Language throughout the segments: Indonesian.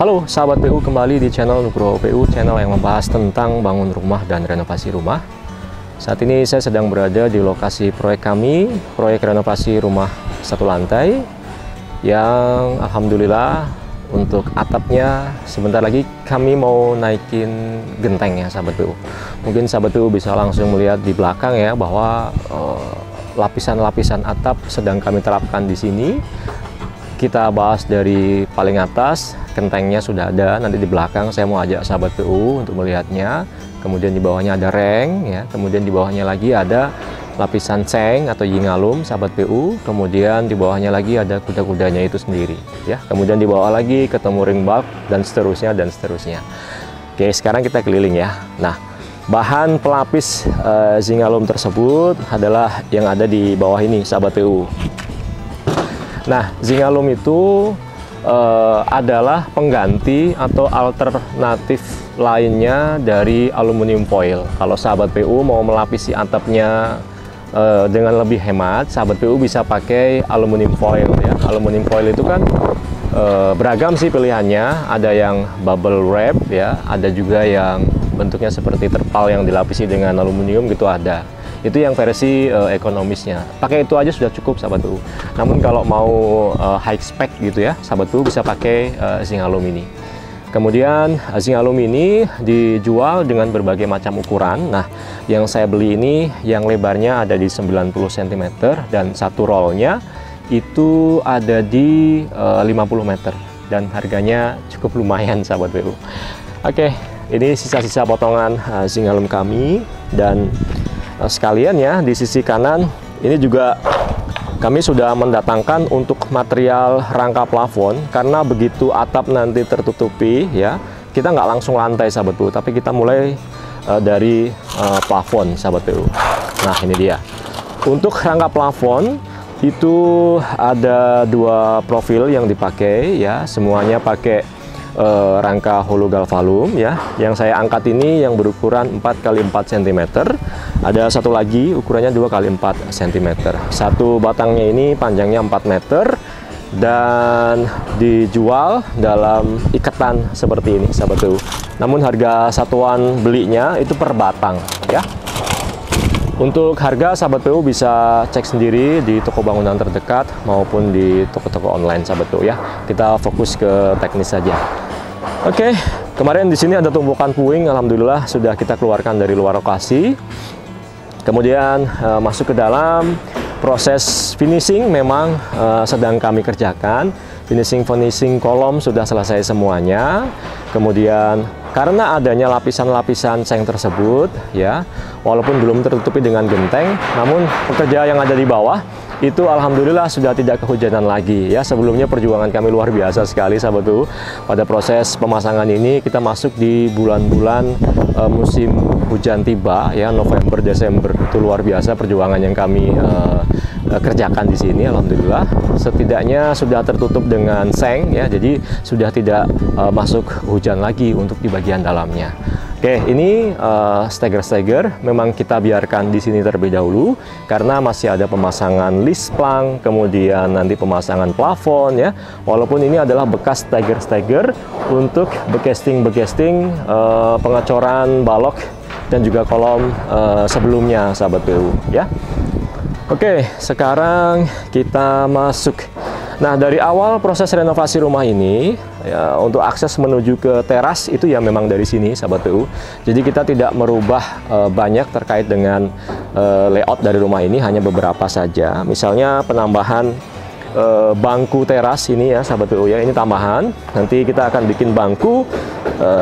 Halo sahabat PU, kembali di channel Nugroho PU, channel yang membahas tentang bangun rumah dan renovasi rumah. Saat ini saya sedang berada di lokasi proyek kami, proyek renovasi rumah satu lantai yang alhamdulillah untuk atapnya sebentar lagi kami mau naikin genteng ya sahabat PU. Mungkin sahabat PU bisa langsung melihat di belakang ya bahwa lapisan-lapisan atap sedang kami terapkan di sini. Kita bahas dari paling atas, gentengnya sudah ada, nanti di belakang saya mau ajak sahabat PU untuk melihatnya. Kemudian di bawahnya ada reng ya, kemudian di bawahnya lagi ada lapisan seng atau yingalum sahabat PU, kemudian di bawahnya lagi ada kuda-kudanya itu sendiri ya. Kemudian di bawah lagi ketemu ring bulb dan seterusnya dan seterusnya. Oke, sekarang kita keliling ya. Nah, bahan pelapis yingalum tersebut adalah yang ada di bawah ini sahabat PU. Nah, yingalum itu adalah pengganti atau alternatif lainnya dari aluminium foil. Kalau sahabat PU mau melapisi atapnya dengan lebih hemat, sahabat PU bisa pakai aluminium foil ya. Aluminium foil itu kan beragam sih pilihannya. Ada yang bubble wrap ya, ada juga yang bentuknya seperti terpal yang dilapisi dengan aluminium gitu ada. Itu yang versi ekonomisnya. Pakai itu aja sudah cukup sahabat PU. Namun kalau mau high spec gitu ya, sahabat PU bisa pakai yingalum ini. Kemudian yingalum ini dijual dengan berbagai macam ukuran. Nah, yang saya beli ini yang lebarnya ada di 90 cm dan satu rollnya itu ada di 50 meter dan harganya cukup lumayan sahabat PU. Oke, ini sisa-sisa potongan yingalum kami dan sekalian ya di sisi kanan ini juga kami sudah mendatangkan untuk material rangka plafon, karena begitu atap nanti tertutupi ya, kita nggak langsung lantai sahabat PU, tapi kita mulai dari plafon sahabat PU. Nah, ini dia untuk rangka plafon itu ada dua profil yang dipakai ya, semuanya pakai rangka holo galvalum ya. Yang saya angkat ini yang berukuran 4x4 cm. Ada satu lagi ukurannya 2x4 cm. Satu batangnya ini panjangnya 4 meter dan dijual dalam ikatan seperti ini sahabat PU. Namun harga satuan belinya itu per batang ya. Untuk harga sahabat PU bisa cek sendiri di toko bangunan terdekat maupun di toko-toko online sahabat PU ya. Kita fokus ke teknis saja. Oke, kemarin di sini ada tumpukan puing, alhamdulillah sudah kita keluarkan dari luar lokasi. Kemudian masuk ke dalam, proses finishing memang sedang kami kerjakan. Finishing kolom sudah selesai semuanya. Kemudian karena adanya lapisan-lapisan seng tersebut ya, walaupun belum tertutupi dengan genteng, namun pekerja yang ada di bawah itu alhamdulillah sudah tidak kehujanan lagi ya. Sebelumnya perjuangan kami luar biasa sekali sahabat PU. Pada proses pemasangan ini kita masuk di bulan-bulan musim hujan tiba ya, November, Desember. Itu luar biasa perjuangan yang kami kerjakan di sini. Alhamdulillah setidaknya sudah tertutup dengan seng ya, jadi sudah tidak masuk hujan lagi untuk di bagian dalamnya. Oke, ini steger memang kita biarkan di sini terlebih dahulu karena masih ada pemasangan list plank, kemudian nanti pemasangan plafon ya. Walaupun ini adalah bekas steger untuk bekesting pengecoran balok dan juga kolom sebelumnya sahabat PU ya. Oke, sekarang kita masuk. Nah, dari awal proses renovasi rumah ini ya, untuk akses menuju ke teras itu ya memang dari sini sahabat PU. Jadi kita tidak merubah banyak terkait dengan layout dari rumah ini, hanya beberapa saja. Misalnya penambahan bangku teras ini ya sahabat PU ya, ini tambahan. Nanti kita akan bikin bangku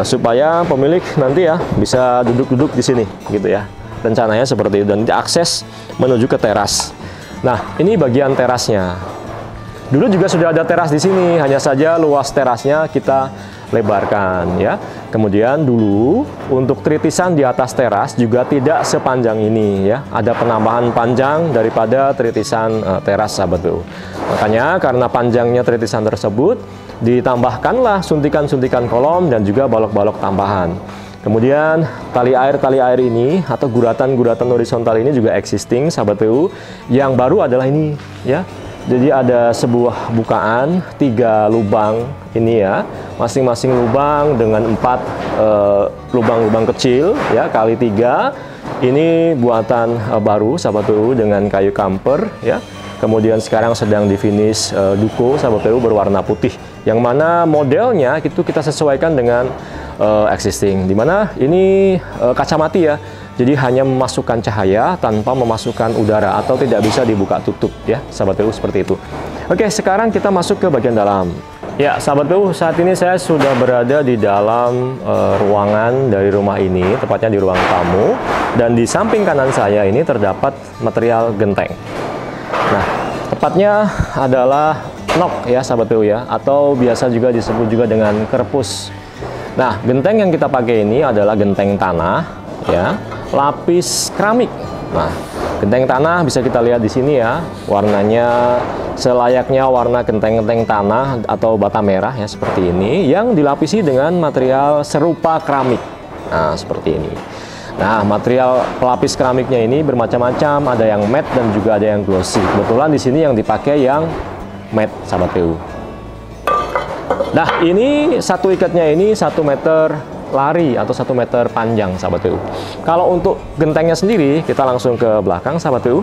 supaya pemilik nanti ya bisa duduk-duduk di sini gitu ya. Rencananya seperti itu, dan akses menuju ke teras. Nah, ini bagian terasnya. Dulu juga sudah ada teras di sini, hanya saja luas terasnya kita lebarkan ya. Kemudian dulu untuk tritisan di atas teras juga tidak sepanjang ini ya. Ada penambahan panjang daripada tritisan teras sahabat PU. Makanya karena panjangnya tritisan tersebut ditambahkanlah suntikan-suntikan kolom dan juga balok-balok tambahan. Kemudian tali air ini atau guratan-guratan horizontal ini juga existing sahabat PU. Yang baru adalah ini ya. Jadi ada sebuah bukaan 3 lubang ini ya, masing-masing lubang dengan 4 lubang-lubang kecil ya, kali 3. Ini buatan baru sahabat PU dengan kayu kamper ya. Kemudian sekarang sedang di finish duko sahabat PU berwarna putih. Yang mana modelnya itu kita sesuaikan dengan existing. Dimana ini kaca mati ya. Jadi hanya memasukkan cahaya tanpa memasukkan udara atau tidak bisa dibuka tutup ya, sahabat PU seperti itu. Oke, sekarang kita masuk ke bagian dalam. Ya, sahabat PU, saat ini saya sudah berada di dalam ruangan dari rumah ini, tepatnya di ruang tamu. Dan di samping kanan saya ini terdapat material genteng. Nah, tepatnya adalah nok ya, sahabat PU ya, atau biasa juga disebut juga dengan kerpus. Nah, genteng yang kita pakai ini adalah genteng tanah ya, lapis keramik. Nah, genteng tanah bisa kita lihat di sini ya, warnanya selayaknya warna genteng-genteng tanah atau bata merah ya, seperti ini, yang dilapisi dengan material serupa keramik. Nah, seperti ini. Nah, material pelapis keramiknya ini bermacam-macam, ada yang matte dan juga ada yang glossy. Kebetulan di sini yang dipakai yang matte, sahabat PU. Nah, ini satu ikatnya ini 1 meter lari atau 1 meter panjang, sahabat PU. Kalau untuk gentengnya sendiri, kita langsung ke belakang, sahabat PU.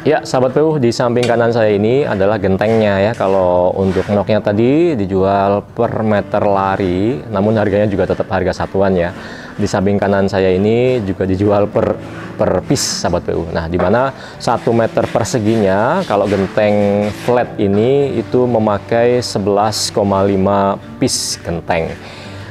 Ya, sahabat PU, di samping kanan saya ini adalah gentengnya ya. Kalau untuk noknya tadi dijual per meter lari, namun harganya juga tetap harga satuan ya. Di samping kanan saya ini juga dijual per piece, sahabat PU. Nah, di mana 1 meter perseginya kalau genteng flat ini itu memakai 11,5 piece genteng.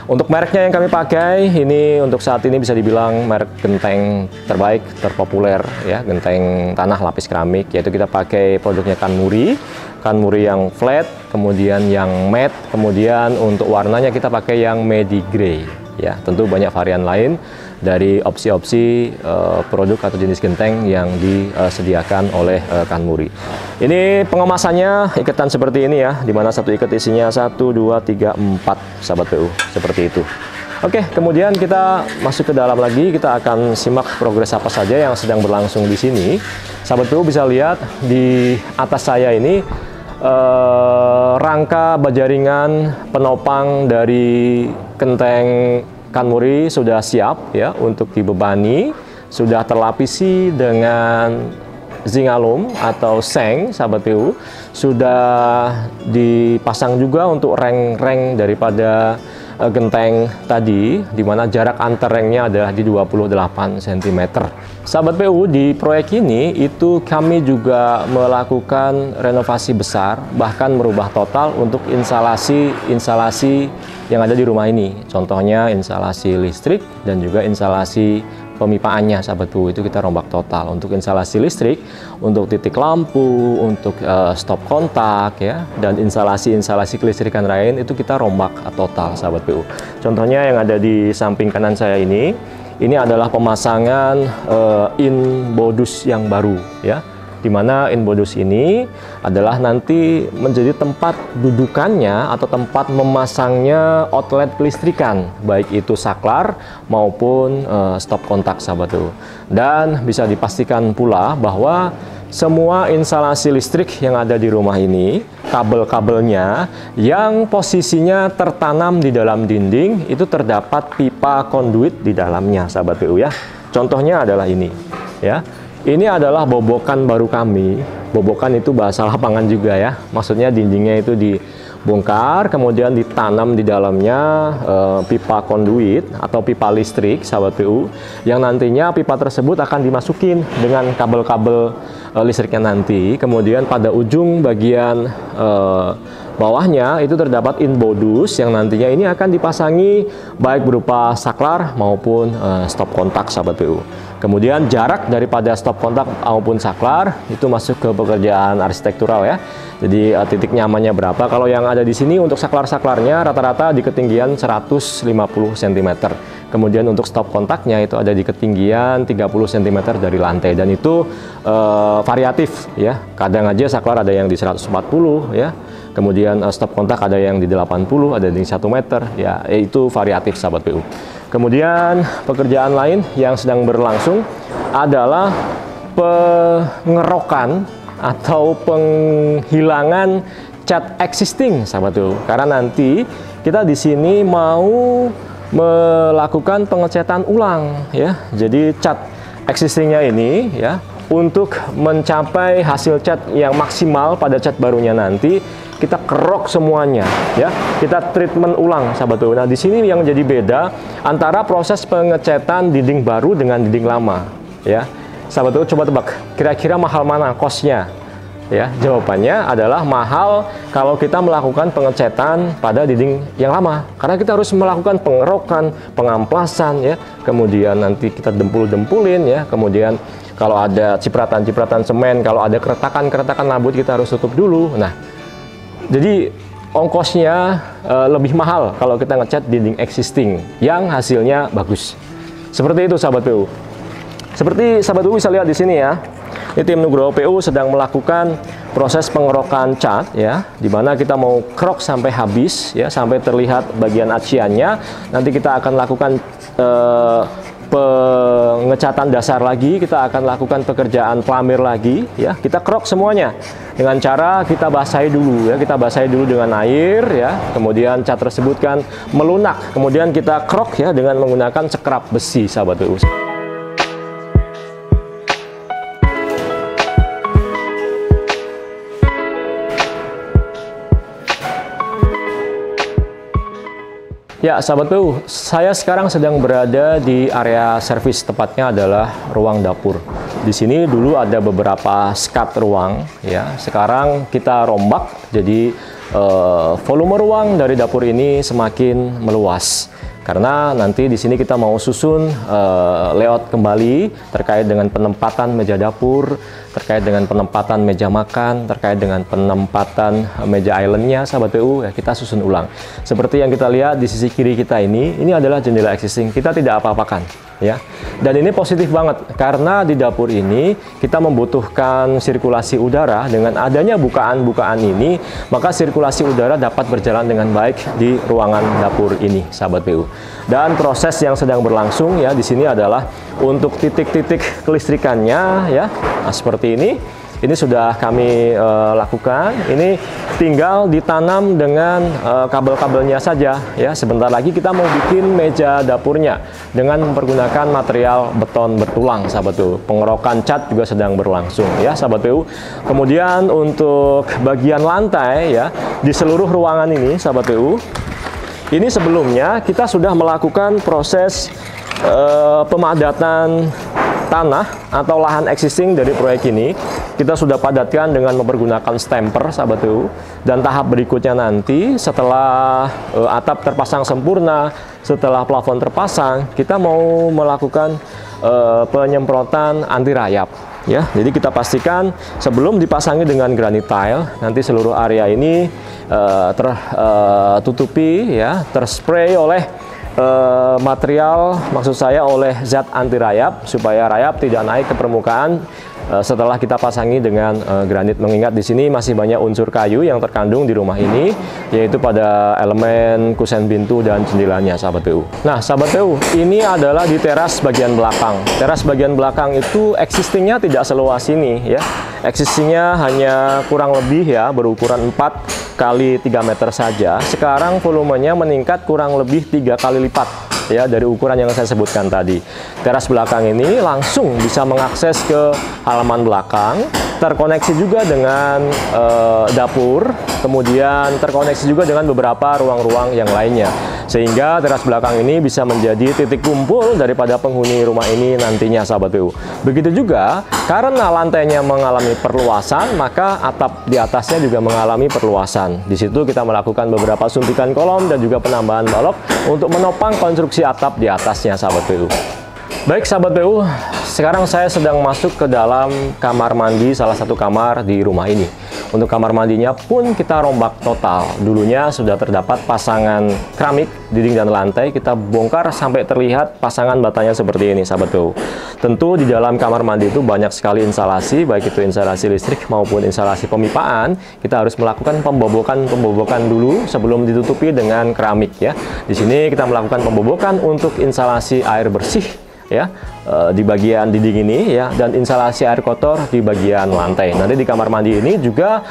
Untuk mereknya yang kami pakai ini untuk saat ini bisa dibilang merek genteng terbaik, terpopuler ya, genteng tanah lapis keramik, yaitu kita pakai produknya Kanmuri yang flat, kemudian yang matte, kemudian untuk warnanya kita pakai yang medi grey ya. Tentu banyak varian lain dari opsi-opsi produk atau jenis genteng yang disediakan oleh Kanmuri. Ini pengemasannya ikatan seperti ini ya, dimana satu ikat isinya 1, 2, 3, 4 sahabat PU, seperti itu. Oke, kemudian kita masuk ke dalam lagi, kita akan simak progres apa saja yang sedang berlangsung di sini. Sahabat PU bisa lihat di atas saya ini rangka bajaringan penopang dari genteng Kanmuri sudah siap ya untuk dibebani, sudah terlapisi dengan zinc alum atau seng, sahabat PU. Sudah dipasang juga untuk reng-reng daripada genteng tadi, di mana jarak antar rengnya adalah di 28 cm. Sahabat PU, di proyek ini itu kami juga melakukan renovasi besar, bahkan merubah total untuk instalasi yang ada di rumah ini. Contohnya instalasi listrik dan juga instalasi pemipaannya, sahabat PU, itu kita rombak total. Untuk instalasi listrik, untuk titik lampu, untuk stop kontak ya, dan instalasi kelistrikan lain itu kita rombak total, sahabat PU. Contohnya yang ada di samping kanan saya ini adalah pemasangan inbodus yang baru ya, di mana inbodus ini adalah nanti menjadi tempat dudukannya atau tempat memasangnya outlet kelistrikan, baik itu saklar maupun stop kontak, sahabat PU. Dan bisa dipastikan pula bahwa semua instalasi listrik yang ada di rumah ini, kabel-kabelnya yang posisinya tertanam di dalam dinding itu terdapat pipa konduit di dalamnya, sahabat PU ya. Contohnya adalah ini ya. Ini adalah bobokan baru kami. Bobokan itu bahasa lapangan juga ya. Maksudnya dindingnya itu dibongkar, kemudian ditanam di dalamnya pipa konduit atau pipa listrik, sahabat PU, yang nantinya pipa tersebut akan dimasukin dengan kabel-kabel listriknya nanti. Kemudian pada ujung bagian bawahnya itu terdapat inbodus yang nantinya ini akan dipasangi baik berupa saklar maupun stop kontak, sahabat PU. Kemudian jarak daripada stop kontak maupun saklar itu masuk ke pekerjaan arsitektural ya. Jadi titik nyamannya berapa? Kalau yang ada di sini untuk saklar-saklarnya rata-rata di ketinggian 150 cm. Kemudian untuk stop kontaknya itu ada di ketinggian 30 cm dari lantai, dan itu variatif ya. Kadang aja saklar ada yang di 140 ya. Kemudian stop kontak ada yang di 80, ada di 1 meter, ya itu variatif sahabat PU. Kemudian pekerjaan lain yang sedang berlangsung adalah pengerokan atau penghilangan cat existing sahabat PU. Karena nanti kita di sini mau melakukan pengecatan ulang ya. Jadi cat existingnya ini ya, untuk mencapai hasil cat yang maksimal pada cat barunya nanti kita kerok semuanya ya, kita treatment ulang sahabat PU. Nah di sini yang jadi beda antara proses pengecatan dinding baru dengan dinding lama ya sahabat PU. Coba tebak kira-kira mahal mana kosnya ya? Jawabannya adalah mahal kalau kita melakukan pengecatan pada dinding yang lama, karena kita harus melakukan pengerokan, pengamplasan ya, kemudian nanti kita dempul-dempulin ya, kemudian kalau ada cipratan-cipratan semen, kalau ada keretakan-keretakan labut kita harus tutup dulu. Nah jadi ongkosnya lebih mahal kalau kita ngecat dinding existing yang hasilnya bagus. Seperti itu sahabat PU. Seperti sahabat PU bisa lihat di sini ya. Ini tim Nugroho PU sedang melakukan proses pengerokan cat ya, dimana kita mau kerok sampai habis ya, sampai terlihat bagian aciannya. Nanti kita akan lakukan pengecatan dasar lagi, kita akan lakukan pekerjaan pelamir lagi ya, kita kerok semuanya dengan cara kita basahi dulu ya, kita basahi dulu dengan air ya, kemudian cat tersebut kan melunak, kemudian kita kerok ya dengan menggunakan sekrap besi sahabat PU. Ya sahabat PU, saya sekarang sedang berada di area servis, tepatnya adalah ruang dapur. Di sini dulu ada beberapa skat ruang ya, sekarang kita rombak, jadi volume ruang dari dapur ini semakin meluas. Karena nanti di sini kita mau susun layout kembali terkait dengan penempatan meja dapur, terkait dengan penempatan meja makan, terkait dengan penempatan meja islandnya sahabat PU ya, kita susun ulang. Seperti yang kita lihat di sisi kiri kita ini adalah jendela existing, kita tidak apa-apakan ya. Dan ini positif banget karena di dapur ini kita membutuhkan sirkulasi udara. Dengan adanya bukaan-bukaan ini, maka sirkulasi udara dapat berjalan dengan baik di ruangan dapur ini sahabat PU. Dan proses yang sedang berlangsung ya di sini adalah untuk titik-titik kelistrikannya ya. Nah, seperti ini sudah kami lakukan. Ini tinggal ditanam dengan kabel-kabelnya saja ya. Sebentar lagi kita mau bikin meja dapurnya dengan mempergunakan material beton bertulang sahabat PU. Pengerokan cat juga sedang berlangsung ya sahabat PU. Kemudian untuk bagian lantai ya, di seluruh ruangan ini sahabat PU, ini sebelumnya kita sudah melakukan proses pemadatan tanah atau lahan existing dari proyek ini. Kita sudah padatkan dengan mempergunakan stamper sahabat PU. Dan tahap berikutnya nanti setelah atap terpasang sempurna, setelah plafon terpasang, kita mau melakukan penyemprotan anti rayap ya. Jadi kita pastikan sebelum dipasangi dengan granit tile, nanti seluruh area ini tertutupi ya, terspray oleh material, maksud saya oleh zat anti rayap, supaya rayap tidak naik ke permukaan setelah kita pasangi dengan granit. Mengingat di sini masih banyak unsur kayu yang terkandung di rumah ini, yaitu pada elemen kusen pintu dan jendelanya sahabat PU. Nah sahabat PU, ini adalah di teras bagian belakang. Teras bagian belakang itu existingnya tidak seluas ini ya. Existingnya hanya kurang lebih ya berukuran 4 kali 3 meter saja. Sekarang volumenya meningkat kurang lebih 3 kali lipat ya dari ukuran yang saya sebutkan tadi. Teras belakang ini langsung bisa mengakses ke halaman belakang, terkoneksi juga dengan dapur, kemudian terkoneksi juga dengan beberapa ruang-ruang yang lainnya, sehingga teras belakang ini bisa menjadi titik kumpul daripada penghuni rumah ini nantinya sahabat PU. Begitu juga karena lantainya mengalami perluasan, maka atap di atasnya juga mengalami perluasan. Di situ kita melakukan beberapa suntikan kolom dan juga penambahan balok untuk menopang konstruksi atap di atasnya sahabat PU. Baik sahabat PU, sekarang saya sedang masuk ke dalam kamar mandi salah satu kamar di rumah ini. Untuk kamar mandinya pun kita rombak total. Dulunya sudah terdapat pasangan keramik dinding dan lantai, kita bongkar sampai terlihat pasangan batanya seperti ini, sahabat PU. Tentu di dalam kamar mandi itu banyak sekali instalasi, baik itu instalasi listrik maupun instalasi pemipaan. Kita harus melakukan pembobokan dulu sebelum ditutupi dengan keramik ya. Di sini kita melakukan pembobokan untuk instalasi air bersih ya, di bagian dinding ini ya, dan instalasi air kotor di bagian lantai. Nanti di kamar mandi ini juga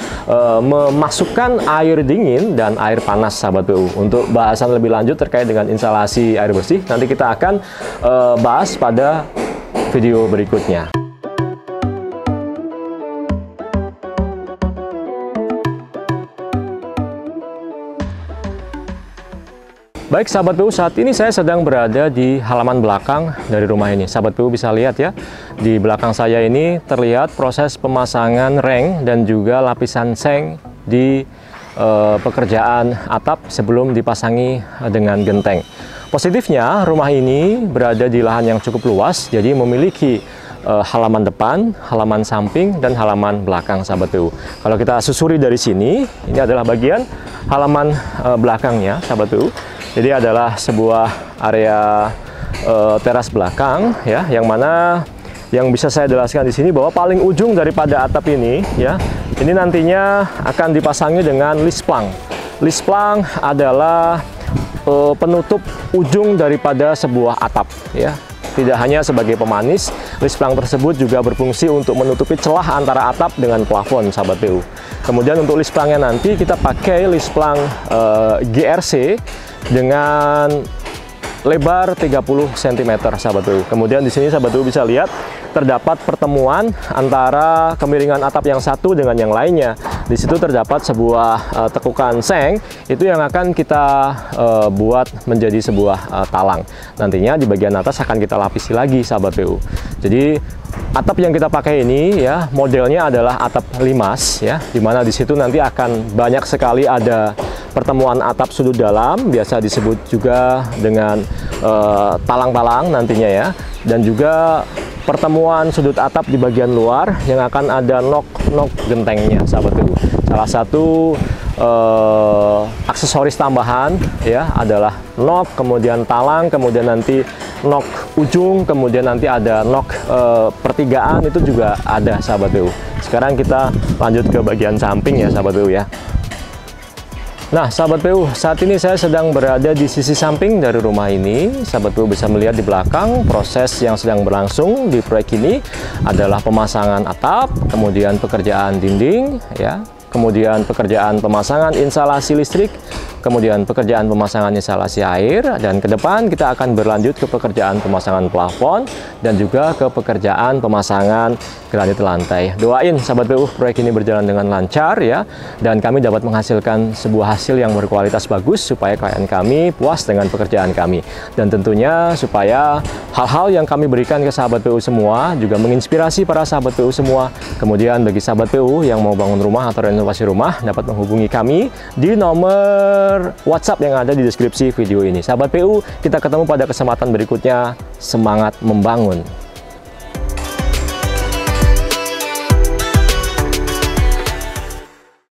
memasukkan air dingin dan air panas, sahabat PU. Untuk bahasan lebih lanjut terkait dengan instalasi air bersih, nanti kita akan bahas pada video berikutnya. Baik sahabat PU, saat ini saya sedang berada di halaman belakang dari rumah ini. Sahabat PU bisa lihat ya, di belakang saya ini terlihat proses pemasangan reng dan juga lapisan seng di pekerjaan atap sebelum dipasangi dengan genteng. Positifnya, rumah ini berada di lahan yang cukup luas, jadi memiliki halaman depan, halaman samping, dan halaman belakang, sahabat PU. Kalau kita susuri dari sini, ini adalah bagian halaman belakangnya, sahabat PU. Jadi adalah sebuah area teras belakang ya, yang mana yang bisa saya jelaskan di sini bahwa paling ujung daripada atap ini ya, ini nantinya akan dipasangi dengan lisplang. Lisplang adalah penutup ujung daripada sebuah atap ya. Tidak hanya sebagai pemanis, lisplang tersebut juga berfungsi untuk menutupi celah antara atap dengan plafon, sahabat PU. Kemudian untuk lisplangnya nanti kita pakai lisplang GRC dengan lebar 30 cm, sahabat PU. Kemudian di sini sahabat PU bisa lihat terdapat pertemuan antara kemiringan atap yang satu dengan yang lainnya. Di situ terdapat sebuah tekukan seng, itu yang akan kita buat menjadi sebuah talang. Nantinya di bagian atas akan kita lapisi lagi, sahabat PU. Jadi atap yang kita pakai ini ya, modelnya adalah atap limas ya, dimana di situ nanti akan banyak sekali ada pertemuan atap sudut dalam, biasa disebut juga dengan talang-talang nantinya ya, dan juga pertemuan sudut atap di bagian luar yang akan ada nok gentengnya, sahabat PU. Salah satu aksesoris tambahan ya adalah nok, kemudian talang, kemudian nanti nok ujung, kemudian nanti ada nok pertigaan, itu juga ada, sahabat PU. Sekarang kita lanjut ke bagian samping ya, sahabat PU ya. Nah, sahabat PU, saat ini saya sedang berada di sisi samping dari rumah ini. Sahabat PU bisa melihat di belakang proses yang sedang berlangsung di proyek ini adalah pemasangan atap, kemudian pekerjaan dinding, ya, kemudian pekerjaan pemasangan instalasi listrik, kemudian pekerjaan pemasangan instalasi air, dan ke depan kita akan berlanjut ke pekerjaan pemasangan plafon dan juga ke pekerjaan pemasangan granit lantai. Doain sahabat PU proyek ini berjalan dengan lancar ya, dan kami dapat menghasilkan sebuah hasil yang berkualitas bagus supaya klien kami puas dengan pekerjaan kami. Dan tentunya supaya hal-hal yang kami berikan ke sahabat PU semua juga menginspirasi para sahabat PU semua. Kemudian bagi sahabat PU yang mau bangun rumah atau renovasi rumah dapat menghubungi kami di nomor WhatsApp yang ada di deskripsi video ini. Sahabat PU, kita ketemu pada kesempatan berikutnya. Semangat membangun!